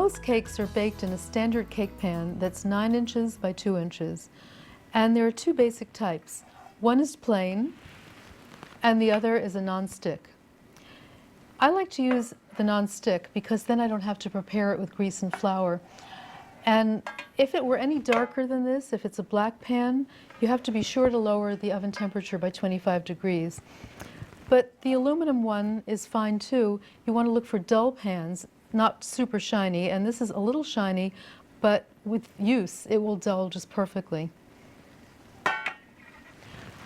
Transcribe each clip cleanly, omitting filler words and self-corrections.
Most cakes are baked in a standard cake pan that's 9 inches by 2 inches. And there are two basic types. One is plain, and the other is a non-stick. I like to use the non-stick because then I don't have to prepare it with grease and flour. And if it were any darker than this, if it's a black pan, you have to be sure to lower the oven temperature by 25 degrees. But the aluminum one is fine too. You want to look for dull pans, not super shiny, and this is a little shiny, but with use it will dull just perfectly.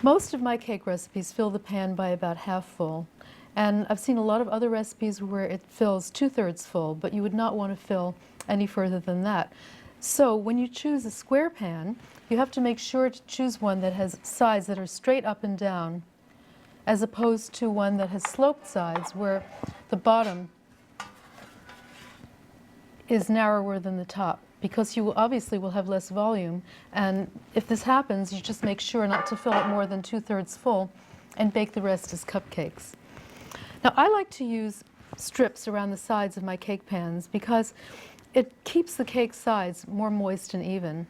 Most of my cake recipes fill the pan by about half full, and I've seen a lot of other recipes where it fills 2/3 full, but you would not want to fill any further than that. So when you choose a square pan, you have to make sure to choose one that has sides that are straight up and down, as opposed to one that has sloped sides where the bottom is narrower than the top, because you obviously will have less volume. And if this happens, you just make sure not to fill it more than 2/3 full and bake the rest as cupcakes. Now, I like to use strips around the sides of my cake pans because it keeps the cake sides more moist and even.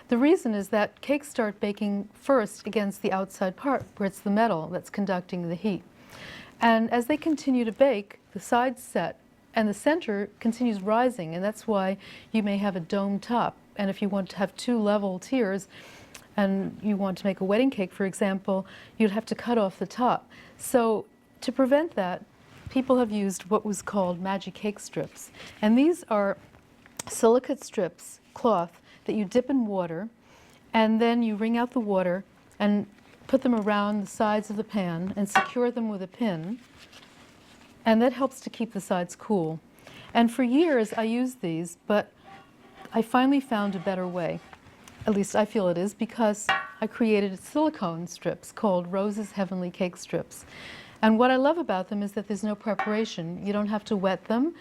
The reason is that cakes start baking first against the outside part, where it's the metal that's conducting the heat. And as they continue to bake, the sides set and the center continues rising, and that's why you may have a dome top. And if you want to have two level tiers and you want to make a wedding cake, for example, you'd have to cut off the top. So to prevent that, people have used what was called magic cake strips. And these are silicate strips, cloth, that you dip in water, and then you wring out the water and put them around the sides of the pan and secure them with a pin. And that helps to keep the sides cool. And for years I used these, but I finally found a better way. At least I feel it is, because I created silicone strips called Rose's Heavenly Cake Strips. And what I love about them is that there's no preparation. You don't have to wet them,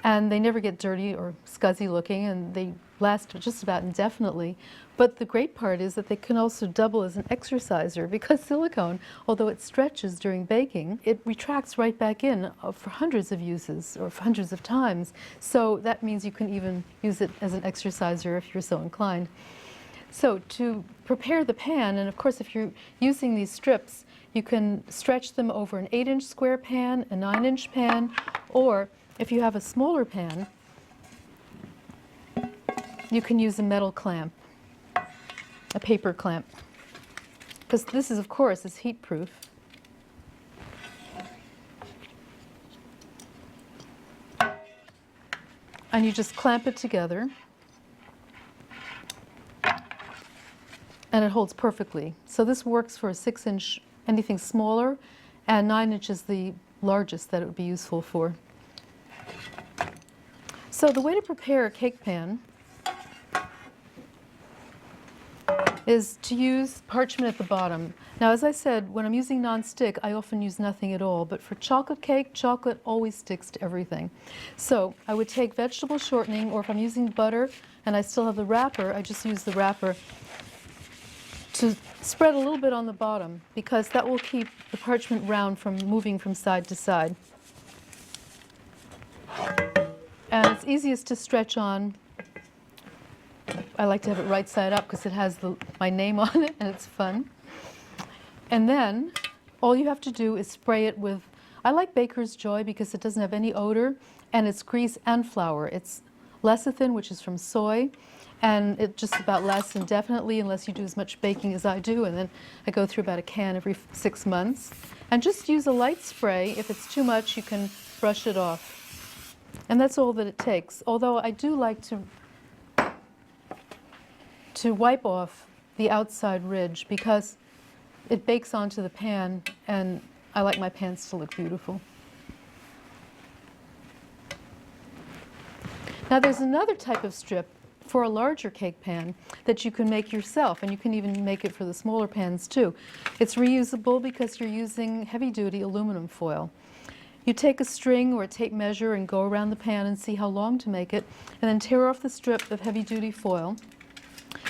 and they never get dirty or scuzzy looking, and they last just about indefinitely. But the great part is that they can also double as an exerciser, because silicone, although it stretches during baking, it retracts right back in for hundreds of uses or for hundreds of times. So that means you can even use it as an exerciser if you're so inclined. So to prepare the pan, and of course if you're using these strips, you can stretch them over an 8-inch square pan, a 9-inch pan, or if you have a smaller pan, you can use a metal clamp, a paper clamp, because this is, of course, is heat proof. And you just clamp it together, and it holds perfectly. So this works for a 6-inch, anything smaller, and 9-inch is the largest that it would be useful for. So the way to prepare a cake pan is to use parchment at the bottom. Now, as I said, when I'm using non-stick, I often use nothing at all, but for chocolate cake, chocolate always sticks to everything. So I would take vegetable shortening, or if I'm using butter and I still have the wrapper, I just use the wrapper to spread a little bit on the bottom, because that will keep the parchment round from moving from side to side. And it's easiest to stretch on. I like to have it right side up because it has my name on it, and it's fun. And then all you have to do is spray it with, I like Baker's Joy because it doesn't have any odor, and it's grease and flour. It's lecithin, which is from soy, and it just about lasts indefinitely unless you do as much baking as I do, and then I go through about a can every 6 months. And just use a light spray. If it's too much, you can brush it off. And that's all that it takes. Although I do like to wipe off the outside ridge, because it bakes onto the pan, and I like my pans to look beautiful. Now there's another type of strip for a larger cake pan that you can make yourself, and you can even make it for the smaller pans too. It's reusable because you're using heavy-duty aluminum foil. You take a string or a tape measure and go around the pan and see how long to make it, and then tear off the strip of heavy-duty foil,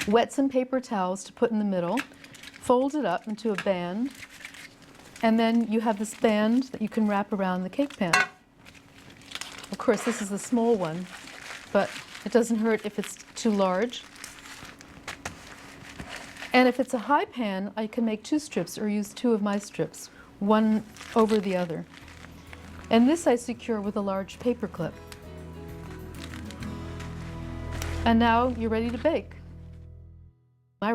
wet some paper towels to put in the middle, fold it up into a band, and then you have this band that you can wrap around the cake pan. Of course, this is a small one. but it doesn't hurt if it's too large. And if it's a high pan, I can make 2 strips or use 2 of my strips, one over the other. And this I secure with a large paper clip. And now you're ready to bake. My